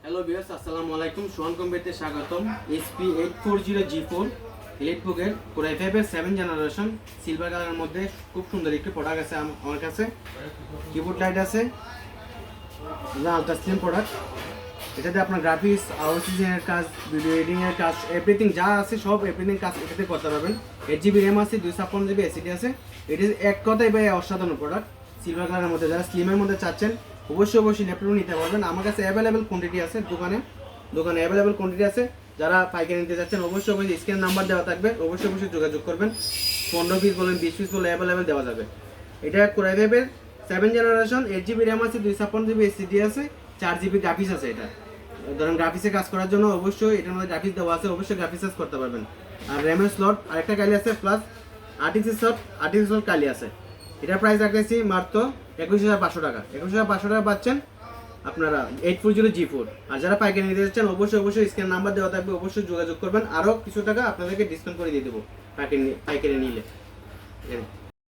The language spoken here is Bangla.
হ্যালো ভিউয়ার্স, আসসালামু আলাইকুম। সোহান কম্পিউটারতে স্বাগতম। SP840G4 ইলেকট্রিকের Core i5 এর 7 জেনারেশন সিলভার কালারের মধ্যে খুব সুন্দর একটি প্রোডাক্ট আছে আমার কাছে। কিবোর্ড লাইট আছে, আলট্রা স্লিম প্রোডাক্ট। এটাতে আপনার গ্রাফিক্স, আউটসিজনের কাজ, ভিডিও এডিটিং এর কাজ, এভরিথিং যা আছে সব এভরিথিং কাজ এটাতে করতে পারবেন। 8GB RAM আছে, 256GB SSD আছে। এটা এক কথাই ভাই অসাধারণ প্রোডাক্ট। সিলভার কালারের মধ্যে যারা স্লিমের মধ্যে চাচ্ছেন অবশ্যই ল্যাপটপ নিতে পারবেন। আমার কাছে অ্যাভেলেবেল কোয়ান্টিটি আছে, দোকানে অ্যাভেলেবেল কোয়ান্টিটি আছে। যারা পাইকারি নিতে চাচ্ছেন অবশ্যই স্ক্যান নাম্বার দেওয়া থাকবে, অবশ্যই যোগাযোগ করবেন। 15 পিস বলেন, 20 পিস বলে অ্যাভেলেবেল দেওয়া যাবে। এটা Core i5 এর 7 জেনারেশন, 8GB RAM আছে, 256GB SSD আছে, 4GB গ্রাফিক্স আছে। এটা ধরেন গ্রাফিক্সে কাজ করার জন্য অবশ্যই এটার মধ্যে গ্রাফিক্স দেওয়া আছে, অবশ্যই গ্রাফিক্স কাজ করতে পারবেন। আর র্যামের স্লট আরেকটা কালি আছে, প্লাস আর্টিক্স স্লট কালি আছে। এটার প্রাইস রাখতেছি মাত্র 21,500 টাকা। 21,500 টাকা পাচ্ছেন আপনারা 840G4। আর যারা পাইকারি নিতে যাচ্ছেন অবশ্যই স্ক্যান নাম্বার দেওয়া থাকবে, অবশ্যই যোগাযোগ করবেন। আরও কিছু টাকা আপনাদেরকে ডিসকাউন্ট করে দিয়ে দেবো পাইকারি নিলে।